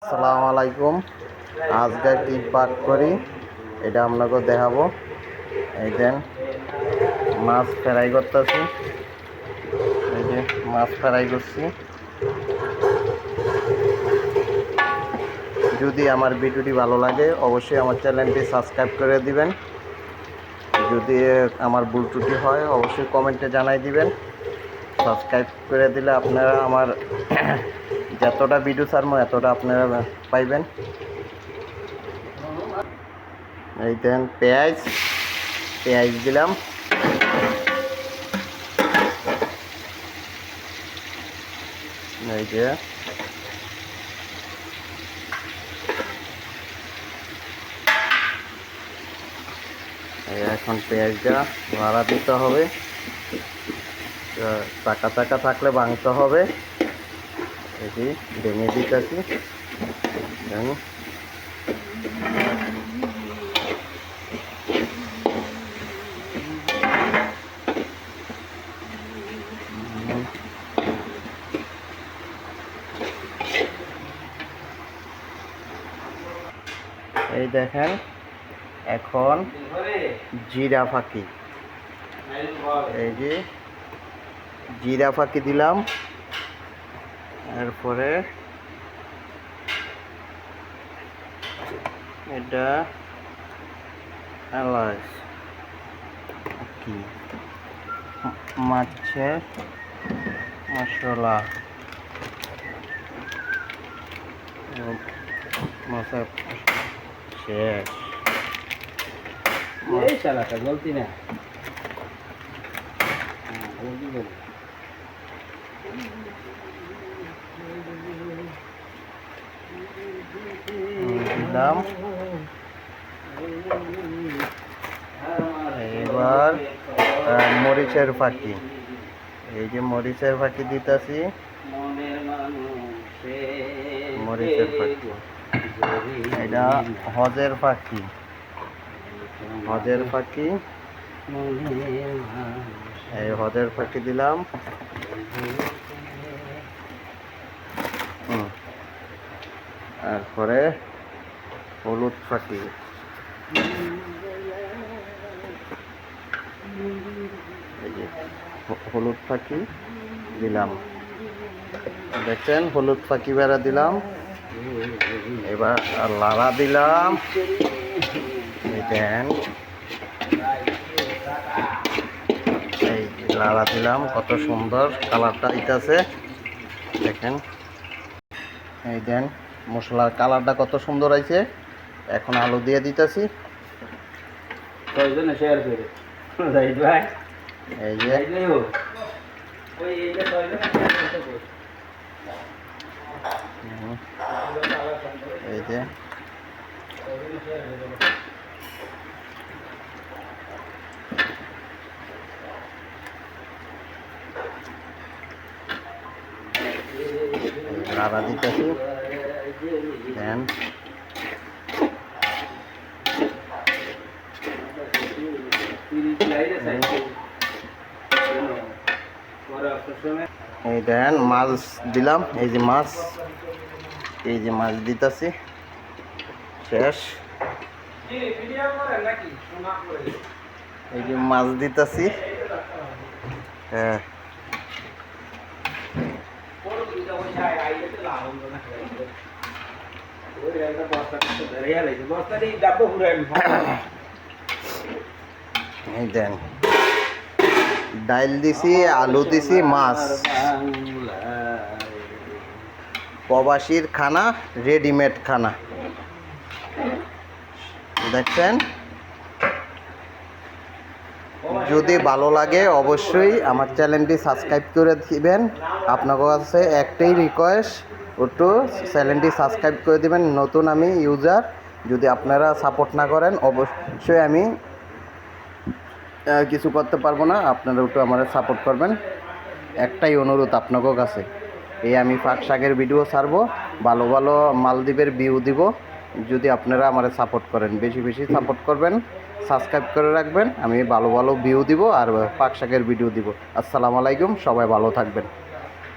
আসসালামু আলাইকুম। আজকে কি পাক করি এটা আপনাকে দেখাবো। এই দেন মাছ ফ্রাই করতেছি। এই যে মাছ ফ্রাই করছি। যদি আমার ভিডিওটি ভালো লাগে অবশ্যই আমার চ্যানেলটি সাবস্ক্রাইব করে দিবেন। যদি আমার ভুল ত্রুটি হয় অবশ্যই কমেন্টে জানাই দিবেন। সাবস্ক্রাইব করে দিলে আপনারা আমার যতটা ভিডিও ছাড়বো এতটা আপনারা পাইবেন। এই দেন পেঁয়াজ দিলাম। এই যে এখন পেঁয়াজটা নাড়া দিতে হবে। চাকা চাকা থাকলে ভাঙতে হবে। এটি ভেঙে দিতেছি। এই দেখেন এখন জিরা ফাঁকি, এই যে জিরা ফাঁকি দিলাম। এরপরে এটা এলাচ, কি মাছের মশলা, শেষ। এই শালাটা গলতি না, দিলাম। এবার মরিচের ফাঁকি, এই যে মরিচের ফাঁকি দিতেছি। মরিচের ফাঁকি, এটা হজের ফাঁকি, হজের ফাঁকি, এই হজের ফাঁকি দিলাম। তারপরে হলুদ ফাঁকি, এই যে হলুদ ফাঁকি দিলাম। দেখছেন হলুদ ফাঁকি বেড়া দিলাম। এবার লাড়া দিলাম। দেন এই লাড়া দিলাম, কত সুন্দর কালারটা আইতাছে দেখেন। এই দেন মশলার কালারটা কত সুন্দর আইছে। এখন আলু দিয়ে দিতেছি। এই যে এই যে নাড়া দিতেছি। দেন এই দেন মাছ দিলাম। এই যে মাছ, এই যে মাছ দিতেছি। শেষ। এই যে মাছ দিতেছি। হ্যাঁ, এই দেন ডাইল দিছি, আলু দিছি, মাছ। প্রবাসীর খানা, রেডিমেড খানা দেখছেন। যদি ভালো লাগে অবশ্যই আমার চ্যানেলটি সাবস্ক্রাইব করে দিবেন। আপনার কাছে একটাই রিকোয়েস্ট, একটু চ্যানেলটি সাবস্ক্রাইব করে দিবেন। নতুন আমি ইউজার, যদি আপনারা সাপোর্ট না করেন অবশ্যই আমি কিছু করতে পারবো না। আপনারা একটু আমার সাপোর্ট করবেন, একটাই অনুরোধ আপনাদের কাছে। এই আমি পাক শাকের ভিডিও ছাড়বো, ভালো ভালো মালদ্বীপের ভিউ দিব। যদি আপনারা আমার সাপোর্ট করেন, বেশি বেশি সাপোর্ট করবেন, সাবস্ক্রাইব করে রাখবেন। আমি ভালো ভালো ভিউ দিব আর পাক শাকের ভিডিও দিব। আসসালামু আলাইকুম, সবাই ভালো থাকবেন।